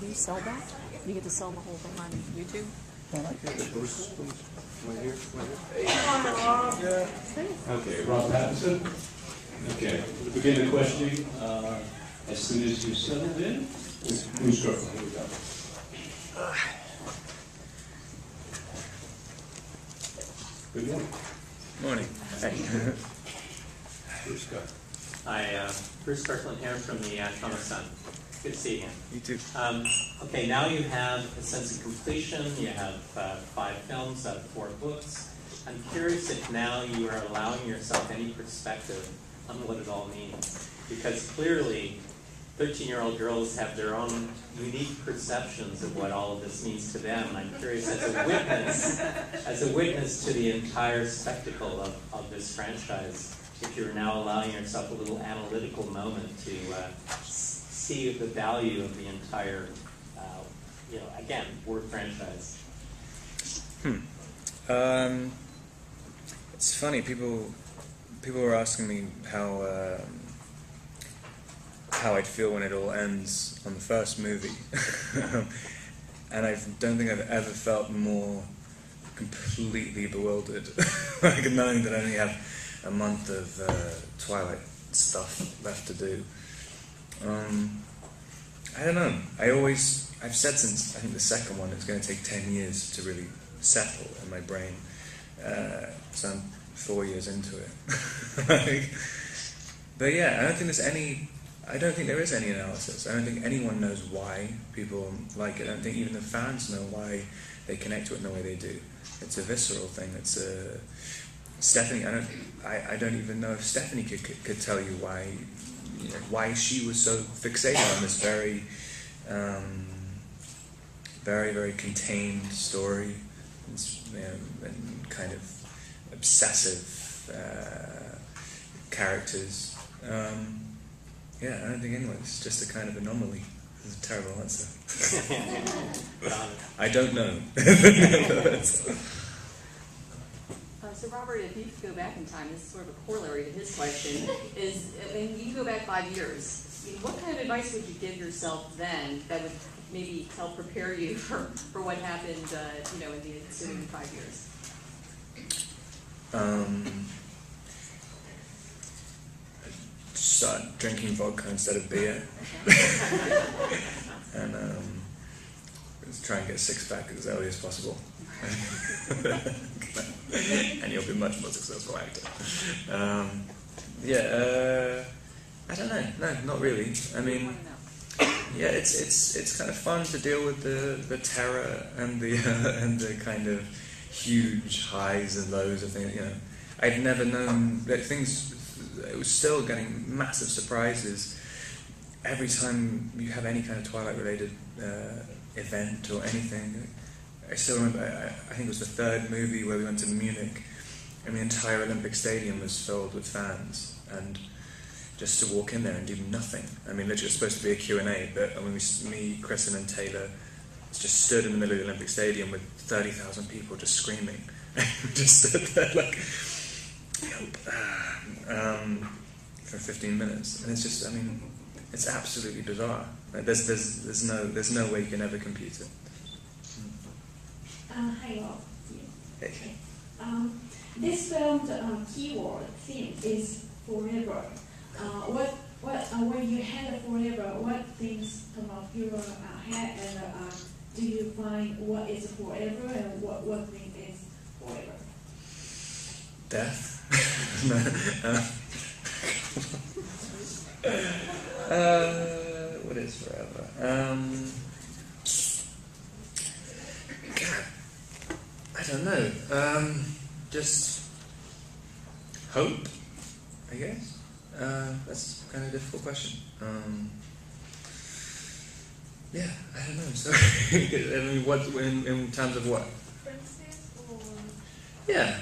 do you sell that? You get to sell the whole thing on YouTube? Okay, Rob Pattinson. Okay, we'll begin the questioning as soon as you settled in. Who's starting? Here we go. Good morning. Morning. Hey. Bruce Scott. Hi, Bruce Kirkland here from the Trauma Sun. Good to see you again. You too. Okay, now you have a sense of completion. You have 5 films out of 4 books. I'm curious if now you are allowing yourself any perspective on what it all means. Because clearly, 13-year-old girls have their own unique perceptions of what all of this means to them. And I'm curious, as a witness to the entire spectacle of this franchise, if you're now allowing yourself a little analytical moment to see the value of the entire, again, word franchise. It's funny. People were asking me how I'd feel when it all ends on the first movie, and I don't think I've ever felt more completely bewildered, like knowing that I only have a month of Twilight stuff left to do. I don't know. I've said since I think the second one it's going to take 10 years to really settle in my brain. So I'm 4 years into it. But yeah, I don't think there is any analysis. I don't think anyone knows why people like it. I don't think even the fans know why they connect to it in the way they do. It's a visceral thing. It's a Stephanie. I don't even know if Stephanie could tell you why she was so fixated on this very, very, very contained story. It's, and kind of obsessive characters. Yeah, I don't think anyone. It's just a kind of anomaly. It's a terrible answer. I don't know. So Robert, if you could go back in time, this is sort of a corollary to his question, is when you go back 5 years, what kind of advice would you give yourself then that would maybe help prepare you for what happened, in the ensuing 5 years? Start drinking vodka instead of beer. And try and get a 6-pack as early as possible. And you'll be a much more successful actor. I don't know. No, not really. I mean, yeah, it's kind of fun to deal with the terror and the and the kind of huge highs and lows of things. I'd never known that things. It was still getting massive surprises every time you have any kind of Twilight-related event or anything. I still remember, I think it was the 3rd movie where we went to Munich, and the entire Olympic Stadium was filled with fans, and just to walk in there and do nothing. I mean, literally, it was supposed to be a Q&A, but when me, Kristen, and Taylor just stood in the middle of the Olympic Stadium with 30,000 people just screaming. We just stood there like, for 15 minutes, and it's just, I mean, it's absolutely bizarre. Like, there's no way you can ever compute it. Hi, Rob. Hey. This film's keyword theme is forever. When you had forever, what things come up your head, and do you find what is forever and what thing is forever? Death. What is forever? God, I don't know. Just hope, I guess. That's kind of a difficult question. Yeah, I don't know. So, I mean, what in terms of what? Yeah.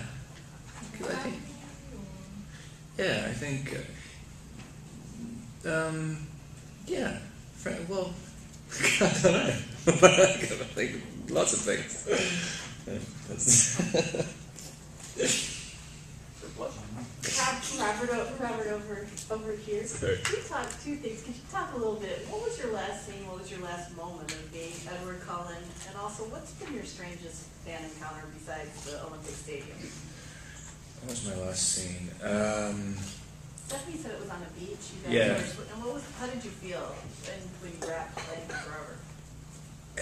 I think. Yeah. Well, I don't know. I think lots of things. Robert over here. Could you talk two things? Could you talk a little bit? What was your last scene? What was your last moment of being Edward Cullen? And also, what's been your strangest fan encounter besides the Olympic Stadium? What was my last scene? Stephanie said it was on a beach. You guys Yeah. and how did you feel when you wrapped playing with Robert?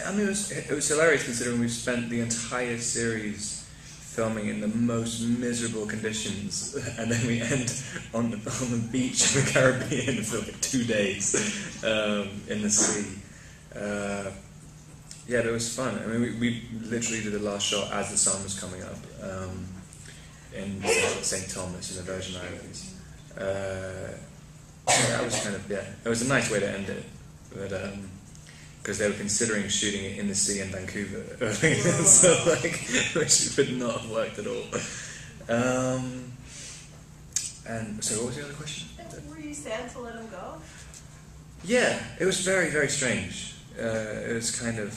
I mean, it was hilarious considering we've spent the entire series filming in the most miserable conditions, and then we end on the beach of the Caribbean for like 2 days in the sea. Yeah, it was fun. I mean, we literally did the last shot as the sun was coming up in St. Thomas in the Virgin Islands. That was kind of, it was a nice way to end it, but because they were considering shooting it in the sea in Vancouver, so like, which would not have worked at all. And so, what was the other question? Were you sad to let him go? Yeah, it was very, very strange. It was kind of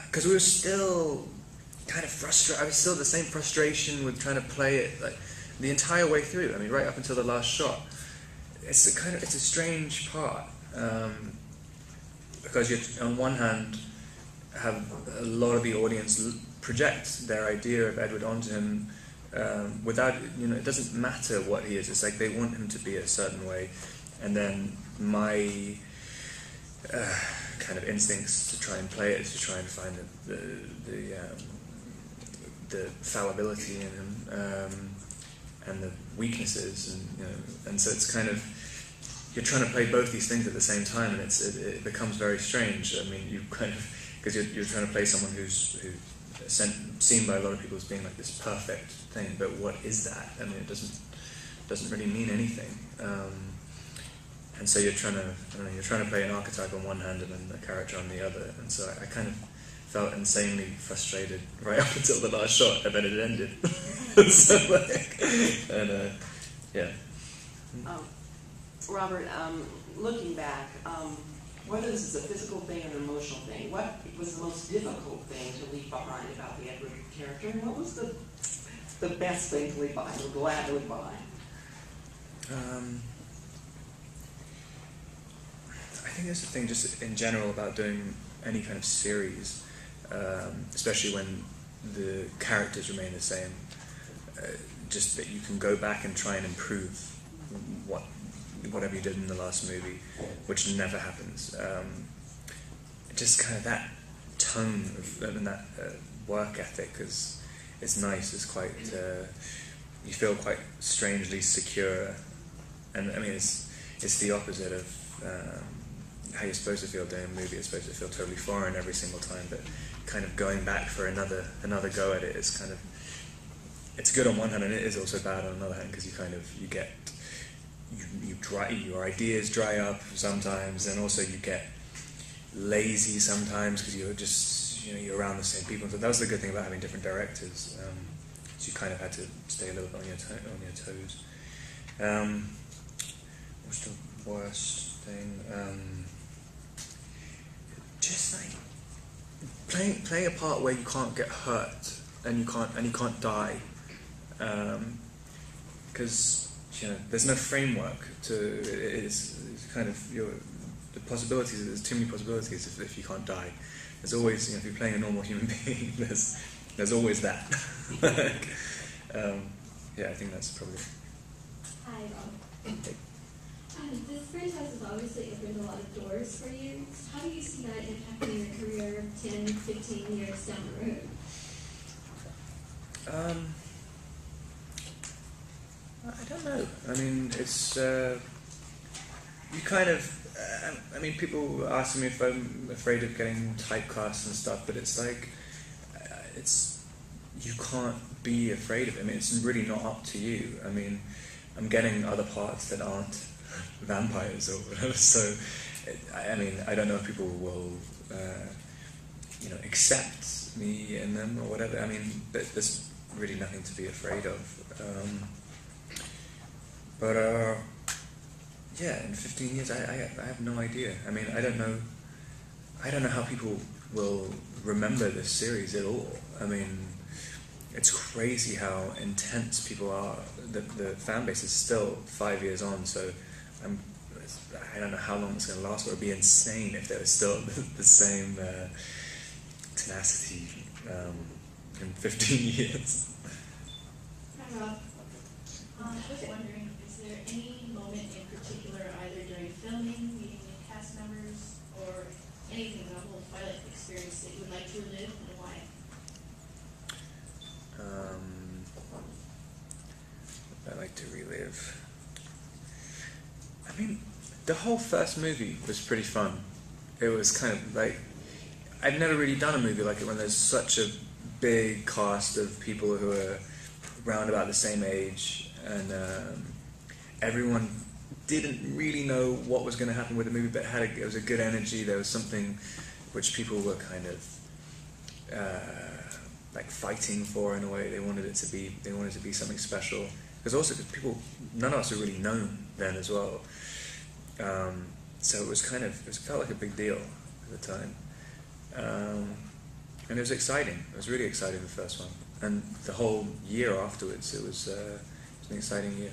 because we were still kind of frustrated. I was still the same frustration with trying to play it like the entire way through. I mean, right up until the last shot. It's a strange part. Because you, on one hand, have a lot of the audience project their idea of Edward onto him without, it doesn't matter what he is. It's like they want him to be a certain way, and then my kind of instincts to try and play it is to try and find the fallibility in him and the weaknesses, and so it's kind of. You're trying to play both these things at the same time, and it becomes very strange. I mean, you kind of because you're trying to play someone who's seen by a lot of people as being like this perfect thing, but what is that? I mean, it doesn't really mean anything. And so you're trying to play an archetype on one hand and then a character on the other, and so I kind of felt insanely frustrated right up until the last shot, and then it ended. So yeah. Robert, looking back, whether this is a physical thing or an emotional thing, what was the most difficult thing to leave behind about the Edward character, and what was the best thing to leave behind, or glad to leave behind? I think that's the thing, just in general, about doing any kind of series, especially when the characters remain the same. Just that you can go back and try and improve whatever you did in the last movie, which never happens. Just kind of that tone and that work ethic is nice. It's quite you feel quite strangely secure, and I mean it's the opposite of how you're supposed to feel doing a movie. You're supposed to feel totally foreign every single time, but kind of going back for another go at it is kind of, it's good on one hand and it is also bad on another hand, because your ideas dry up sometimes, and also you get lazy sometimes because you're just you're around the same people. So that was the good thing about having different directors. So you kind of had to stay a little bit on your toes. What's the worst thing? Just like playing a part where you can't get hurt and you can't die, because there's no framework to it. It's kind of the possibilities. There's too many possibilities if you can't die. There's always, if you're playing a normal human being, there's always that. Yeah, I think that's probably. Hi, Rob. This franchise has obviously opened a lot of doors for you. How do you see that impacting your career 10, 15 years down the road? I don't know. I mean, it's you kind of. I mean, people ask me if I'm afraid of getting typecast and stuff, but it's like you can't be afraid of it. I mean, it's really not up to you. I mean, I'm getting other parts that aren't vampires or whatever. So, I mean, I don't know if people will, accept me in them or whatever. I mean, there's really nothing to be afraid of. But yeah, in 15 years, I have no idea. I mean, I don't know how people will remember this series at all. I mean, it's crazy how intense people are. The fan base is still 5 years on, so I don't know how long it's going to last, but it would be insane if there was still the same tenacity in 15 years. Hi Rob. I was wondering, is there any moment in particular, either during filming, meeting new cast members, or anything in the whole Twilight experience that you would like to relive and why? I'd like to relive. I mean, the whole first movie was pretty fun. It was kind of like, I've never really done a movie like it when there's such a big cast of people who are around about the same age, and everyone didn't really know what was going to happen with the movie, but it was a good energy. There was something which people were kind of like fighting for in a way. They wanted it to be something special. Because also, none of us were really known then as well. So it felt like a big deal at the time. And it was exciting. It was really exciting, the first one. And the whole year afterwards, it was an exciting year.